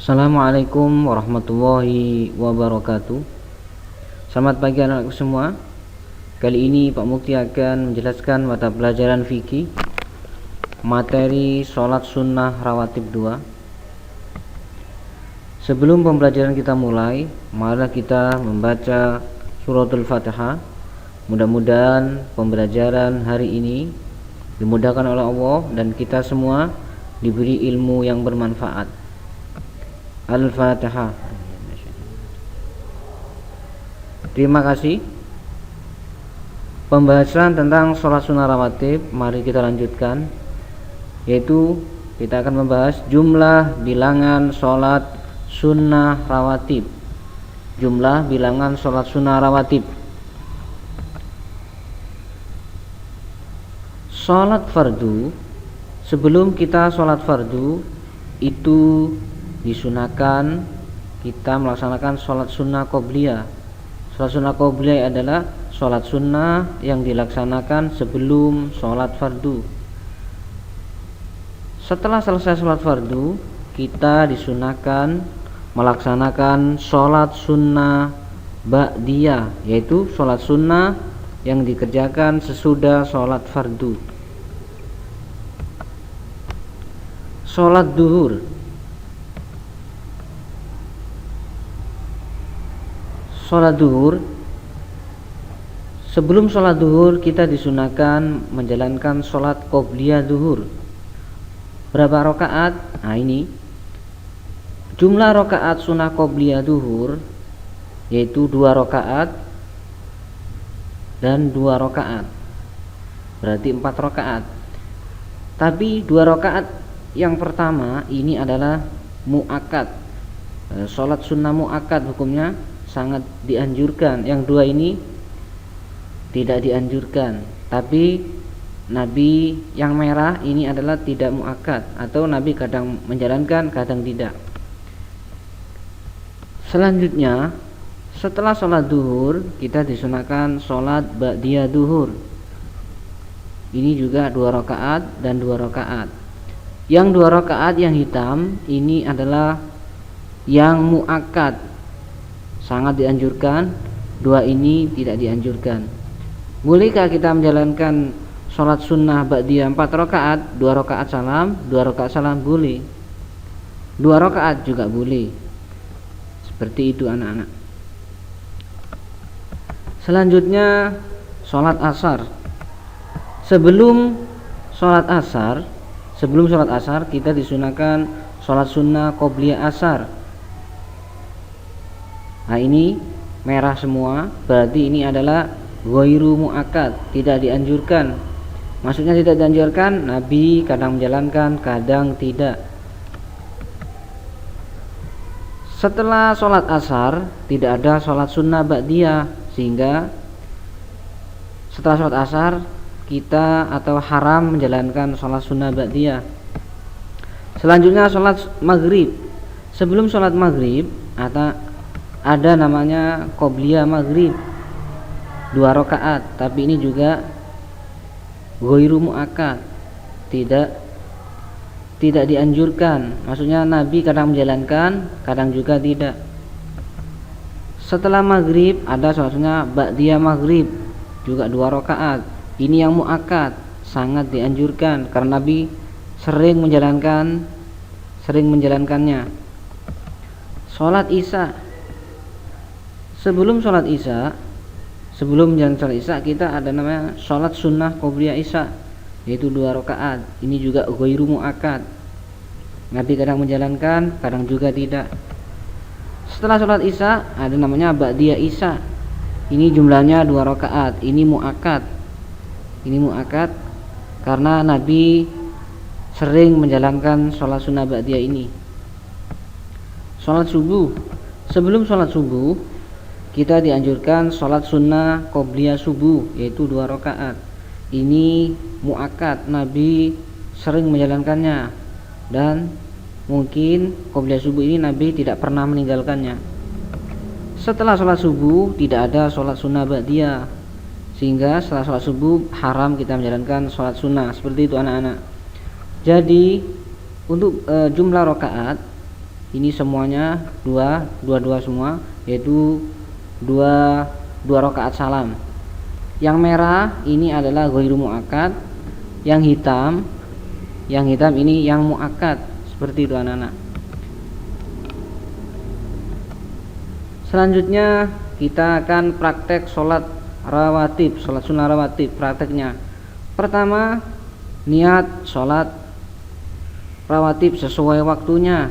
Assalamualaikum warahmatullahi wabarakatuh. Selamat pagi anak-anakku semua. Kali ini Pak Mukti akan menjelaskan mata pelajaran fikih materi sholat sunnah rawatib 2. Sebelum pembelajaran kita mulai, marilah kita membaca suratul Fatihah. Mudah-mudahan pembelajaran hari ini dimudahkan oleh Allah dan kita semua diberi ilmu yang bermanfaat. Al-Fatihah. Terima kasih. Pembahasan tentang sholat sunnah rawatib mari kita lanjutkan, yaitu kita akan membahas jumlah bilangan sholat sunnah rawatib. Jumlah bilangan sholat sunnah rawatib. Sholat fardu, sebelum kita sholat fardu itu disunahkan kita melaksanakan sholat sunnah qobliyah. Sholat sunnah qobliyah adalah sholat sunnah yang dilaksanakan sebelum sholat fardu. Setelah selesai sholat fardu, kita disunahkan melaksanakan sholat sunnah ba'diyah, yaitu sholat sunnah yang dikerjakan sesudah sholat fardu. Sholat duhur. Sholat duhur, sebelum sholat duhur kita disunahkan menjalankan sholat qobliyah duhur. Berapa rakaat? Nah ini jumlah rakaat sunnah qobliyah duhur yaitu 2 rakaat dan 2 rakaat, berarti 4 rakaat. Tapi 2 rakaat yang pertama ini adalah mu'akkad. Sholat sunnah mu'akkad hukumnya sangat dianjurkan. Yang 2 ini tidak dianjurkan. Tapi Nabi yang merah ini adalah tidak muakkad, atau Nabi kadang menjalankan kadang tidak. Selanjutnya setelah sholat duhur kita disunahkan sholat ba'diyah duhur. Ini juga 2 rakaat dan 2 rakaat. Yang 2 rakaat yang hitam ini adalah yang muakkad, sangat dianjurkan. 2 ini tidak dianjurkan. Bolehkah kita menjalankan sholat sunnah ba'diyah 4 rakaat, 2 rakaat salam, 2 rakaat salam? Boleh. 2 rakaat juga boleh. Seperti itu anak-anak. Selanjutnya sholat asar. Sebelum sholat asar kita disunahkan sholat sunnah qobliyah asar. Nah ini merah semua, berarti ini adalah ghairu muakkad, tidak dianjurkan. Maksudnya tidak dianjurkan, Nabi kadang menjalankan kadang tidak. Setelah sholat asar tidak ada sholat sunnah ba'diyah, sehingga setelah sholat asar kita atau haram menjalankan sholat sunnah ba'diyah. Selanjutnya sholat maghrib. Sebelum sholat maghrib ada namanya qobliyah maghrib, 2 rakaat, tapi ini juga ghairu muakkad, tidak dianjurkan. Maksudnya Nabi kadang menjalankan kadang juga tidak. Setelah maghrib ada sholatnya ba'diyah maghrib, juga 2 rakaat. Ini yang muakkad, sangat dianjurkan karena Nabi sering menjalankannya. Sholat isya. Sebelum menjalankan sholat isya kita ada namanya sholat sunnah qobliyah isya, yaitu 2 rakaat. Ini juga ghairu muakkad. Nabi kadang menjalankan kadang juga tidak. Setelah sholat isya ada namanya ba'diyah isya. Ini jumlahnya 2 rakaat. Ini muakkad karena Nabi sering menjalankan sholat sunnah ba'diyah ini. Sholat subuh. Sebelum sholat subuh kita dianjurkan sholat sunnah qobliyah subuh, yaitu 2 rakaat. Ini muakkad, Nabi sering menjalankannya, dan mungkin qobliyah subuh ini Nabi tidak pernah meninggalkannya. Setelah sholat subuh tidak ada sholat sunnah ba'diyah, sehingga setelah sholat subuh haram kita menjalankan sholat sunnah. Seperti itu anak-anak. Jadi untuk jumlah rakaat ini semuanya dua semua, yaitu dua rakaat salam. Yang merah ini adalah ghairu muakkad, yang hitam ini yang muakkad. Seperti itu anak-anak. Selanjutnya kita akan praktek sholat rawatib, sholat sunnah rawatib. Prakteknya pertama, niat sholat rawatib sesuai waktunya.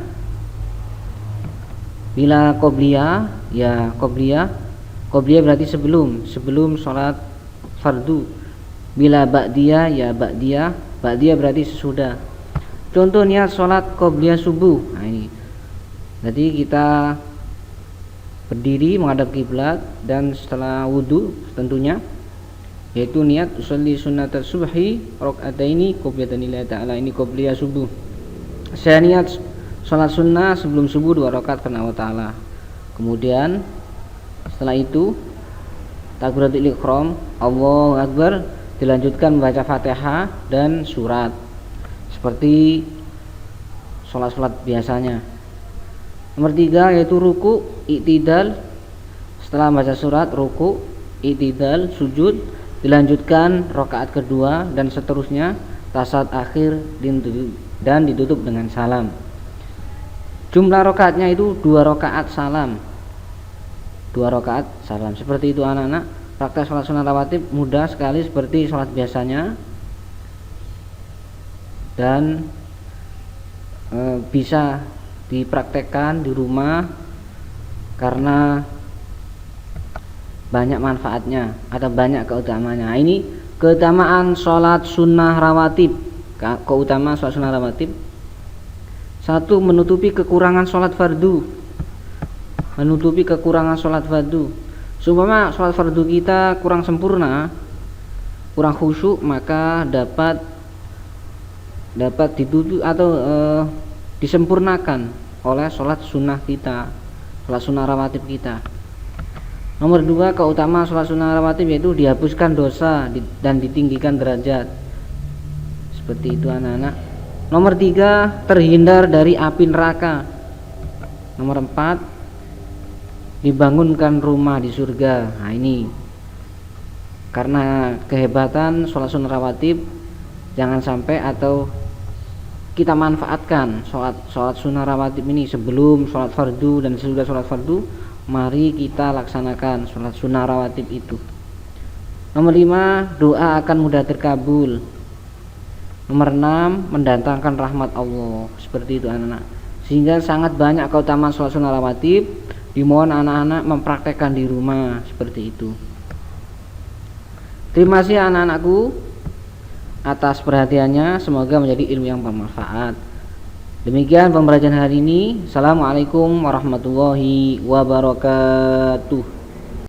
Bila qobliyah, ya qobliyah berarti sebelum sholat fardu. Bila ba'diyah, ya ba'diyah berarti sesudah. Contoh niat sholat qobliyah subuh. Nah ini, jadi kita berdiri menghadap kiblat dan setelah wudhu tentunya, yaitu niat usolli sunnatas subhi rakaataini qobliyatan lillahi ta'ala. Ini qobliyah subuh. Saya niat sholat sunnah sebelum subuh 2 rakaat karena Allah Ta'ala. Kemudian setelah itu takbiratul ihram, Allahu Akbar, dilanjutkan membaca Fatihah dan surat seperti sholat biasanya. Nomor 3 yaitu ruku, i'tidal. Setelah membaca surat, ruku, i'tidal, sujud, dilanjutkan rakaat kedua dan seterusnya, tasawuf akhir dan ditutup dengan salam. Jumlah rakaatnya itu 2 rakaat salam. 2 rakaat salam. Seperti itu anak-anak. Praktek sholat sunnah rawatib mudah sekali seperti sholat biasanya, dan bisa dipraktekkan di rumah karena banyak manfaatnya, ada banyak keutamanya. Ini keutamaan sholat sunnah rawatib. Keutamaan sholat sunnah rawatib: 1. Menutupi kekurangan sholat fardu. Seumpama sholat fardu kita kurang sempurna, kurang khusyuk, maka dapat ditutup atau disempurnakan oleh sholat sunnah kita, sholat sunnah rawatib kita. Nomor 2, keutamaan sholat sunnah rawatib yaitu dihapuskan dosa dan ditinggikan derajat. Seperti itu anak-anak. Nomor 3, terhindar dari api neraka. Nomor 4, dibangunkan rumah di surga. Nah ini karena kehebatan sholat sunnah rawatib, jangan sampai atau kita manfaatkan sholat sunnah rawatib ini sebelum sholat fardu dan sesudah sholat fardu. Mari kita laksanakan sholat sunnah rawatib itu. Nomor 5, doa akan mudah terkabul. Nomor 6, mendatangkan rahmat Allah. Seperti itu anak-anak. Sehingga sangat banyak keutamaan sholat sunnah rawatib. Dimohon anak-anak mempraktekkan di rumah seperti itu. Terima kasih anak-anakku atas perhatiannya. Semoga menjadi ilmu yang bermanfaat. Demikian pembelajaran hari ini. Assalamualaikum warahmatullahi wabarakatuh.